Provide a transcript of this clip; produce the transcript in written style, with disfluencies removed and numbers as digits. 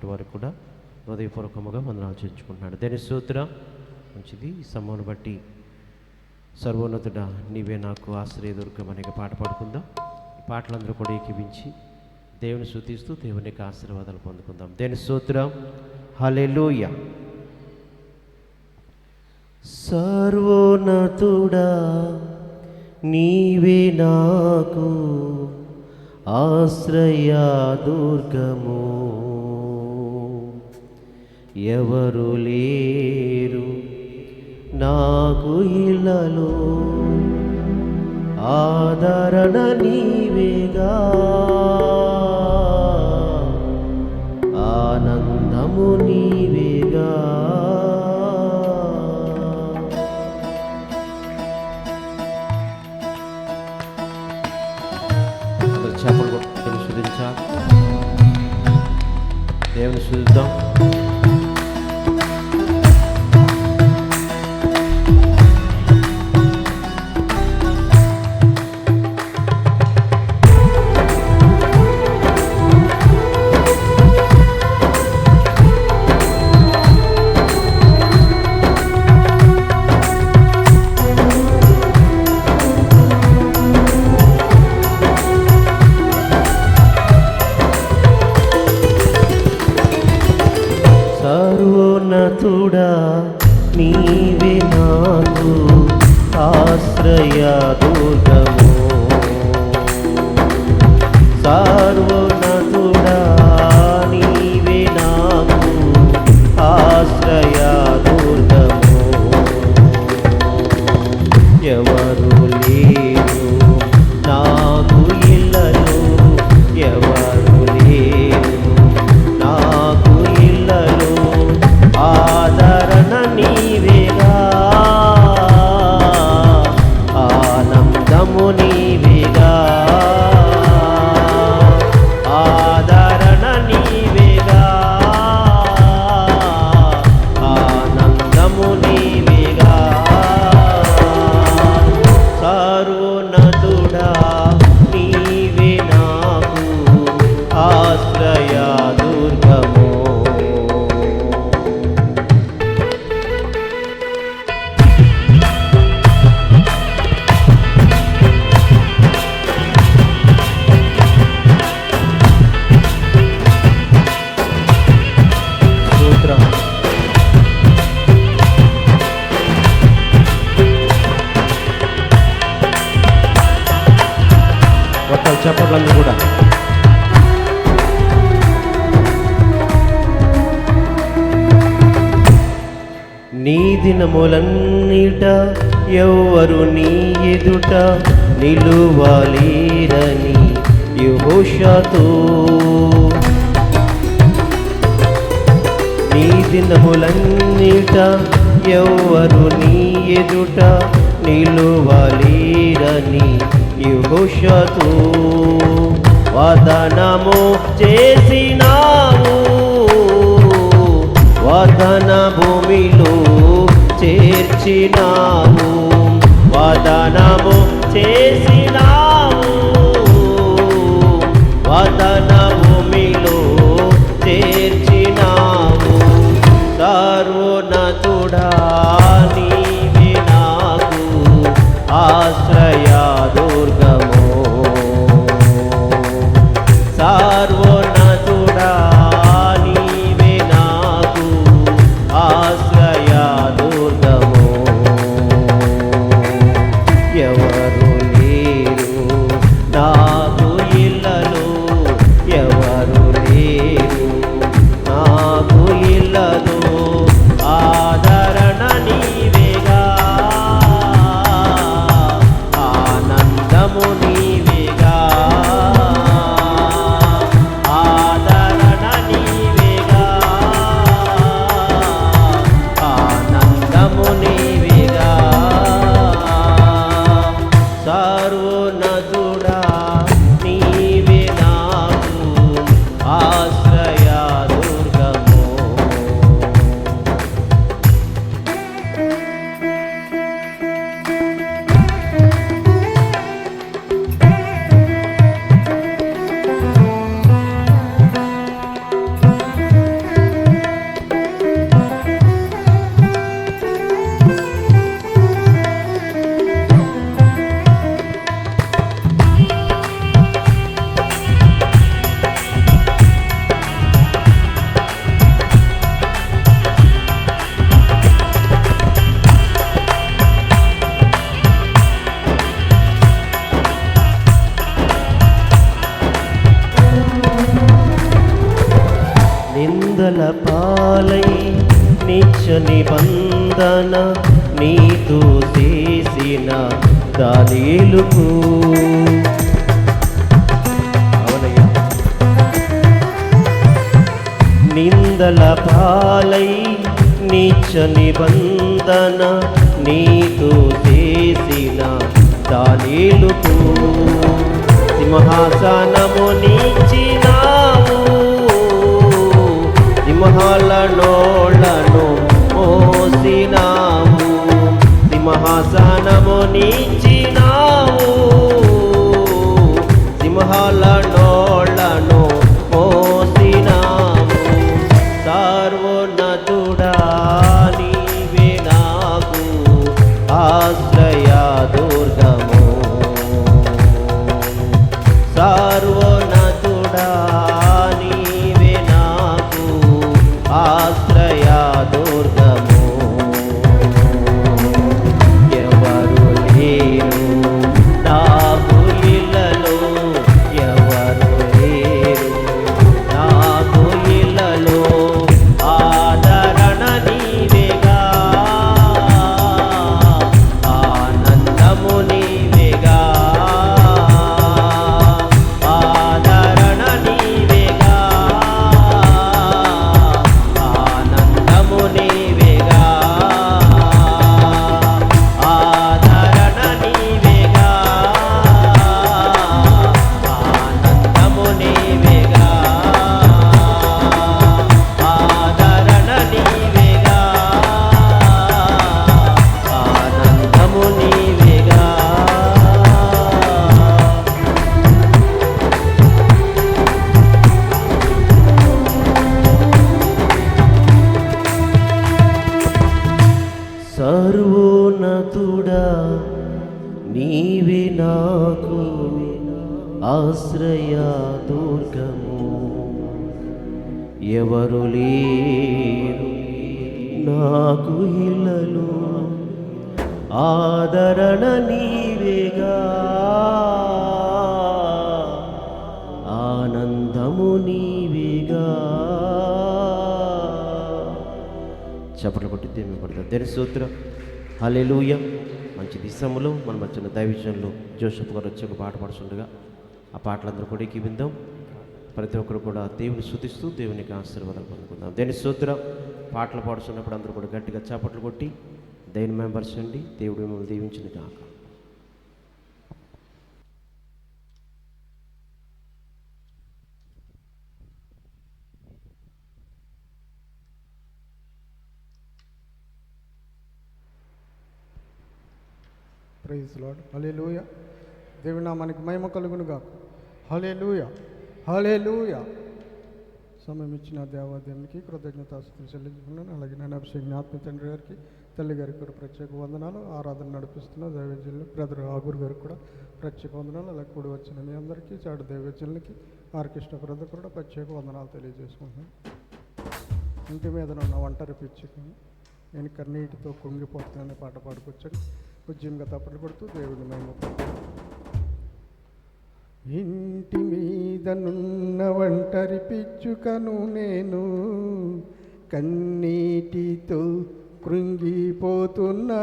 ఉన్నటువంటి వారికి కూడా హృదయపూర్వకముగా వందనాలు చెల్లించుకుంటున్నాడు. దేని స్తోత్రం. మంచిది. ఈ సమూహను బట్టి సర్వోన్నతుడా నీవే నాకు ఆశ్రయదుర్గం అనే పాట పాడుకుందాం. ఈ పాటలందరూ కూడా ఏకీవించి దేవుని స్తుతిస్తూ దేవునికి ఆశీర్వాదాలు పొందుకుందాం. దేని స్తోత్రం. హల్లెలూయా. సర్వోన్నతుడా నీవే నాకు ఆశ్రయదుర్గము, ఎవరు లేరు నాకు ఇళ్ళలో, ఆదరణ నీవేగా, ఆనందము నీవేగా. చేపలు కొట్టుకొని శుద్ధించాలి. దేవుని శుద్ధిద్దాం. సర్వోన్నతుడా నీవే నాకు ఆశ్రయదుర్గము, సర్వోన్నతుడా నీవే నాకు ఆశ్రయదుర్గము, ఎవరు లేరు నాకు ఇళ్ళలో, ఎవరు లేరు నాకు ఇళ్ళలో, ఆదరణ నీవేగా, ఆనందము నీవేగా, ఆదరణ నీవేగా, ఆనందము నీవేగా. సర్వోన్నతుడా నీవే నాకు ఆశ్రయదుర్గము. ఒక్కరు చెప్పట్లందరూ కూడా నీ దినములన్నిట ఎవ్వరు నీ ఎదుట నిలువలేరని యెహోషువతో, నీ దినములన్నిట ఎవ్వరు నీ ఎదుట నిలువలేరని యెహోషువతో వాగ్దానము చేసినావు, వాగ్దాన భూమిలో చేర్చినావు, వాగ్దానము చేసినావు, వాగ్దాన భూమిలో చేర్చినావు. సర్వోన్నతుడా నీవే నాకు ఆశ్రయదుర్గము, సర్వోన్నతుడా నీవే నాకు ఆశ్రయదుర్గము, ఎవరు లేరు నిందల పాలై నిత్య నిబంధన నీతో చేసిన దానియేలుకు అవునయ్యా నిందల పాలై నిత్య నిబంధన నీతో చేసిన దానియేలుకు సింహాసనము నీచినావు సింహాల నోళ్లను మోసినావు సింహాసనము నీచినావు సింహాల నోళ్లను మోసినావు సర్వోన్నతుడా నీవే నాకు ఆశ్రయ దుర్గము సర్వోన్నతుడా నీవే నాకు ఆశ్రయ దుర్గము ఎవరు లేరు నాకు ఇళ్ళలో ఎవరు లేరు నాకు ఇళ్ళలో ఆదరణ నీవేగా ఆనందము నీవేగా ఆదరణ నీవేగా ఆనందము నీవేగా ఆదరణ నీవేగా ఆనందము నీవేగా ఆదరణ నీవేగా ఆనందము నీవేగా సర్వోన్నతుడా నీవే నాకు ఆశ్రయ దుర్గము ఎవరు లేరు నాకు ఇళ్ళలో ఆదరణ నీవేగా ఆనందము నీవేగా చప్పట్లు కొట్టి దేమి పడతారు దేని స్తోత్రం హల్లెలూయా. మంచి దిశములో మన మధ్యన దైవజనులు జోసెఫ్ గారు వచ్చి ఒక పాట పాడుతుండగా ఆ పాటలందరూ కూడా ఎక్కివిందాం. ప్రతి ఒక్కరు కూడా దేవుని స్తుతిస్తూ దేవునికి ఆశీర్వాదాలు పొందుకుందాం. దేని స్తోత్రం. పాటలు పాడుతున్నప్పుడు అందరూ కూడా గట్టిగా చప్పట్లు కొట్టి దేవుని మెంబర్స్ అండి దేవుడు మిమ్మల్ని దీవించిన కాక. Praise Lord. హల్లెలూయా. దేవుని నామానికి మహిమ కలుగునుగా. హల్లెలూయా హల్లెలూయా. సమయం ఇచ్చిన దేవాదేవునికి కృతజ్ఞతాస్తుతులు చెల్లించుకున్నాను. అలాగే నేను అభిషేక్ ఆత్మ తండ్రి గారికి తల్లి గారికి కూడా ప్రత్యేక వందనాలు. ఆరాధన నడిపిస్తున్న దైవజనులు బ్రదర్ ఆగూర్ గారికి కూడా ప్రత్యేక వందనాలు. అలాగే కూడి వచ్చిన మీ అందరికీ చాటు దైవజనులకి ఆర్కెస్ట్రా బ్రదర్ కూడా ప్రత్యేక వందనాలు తెలియజేసుకుంటున్నాను. ఇంటి మీద ఉన్న ఒంటరి పిచ్చుకొని నేను కన్నీటితో కుంగిపోతానని పాట పాడుకొచ్చాను. ఉద్యమంగా తప్పట్లు కొడుతూ దేవుని మేము ఇంటి మీదనున్న ఒంటరి పిచ్చుకను నేను కన్నీటితో కృంగిపోతున్నా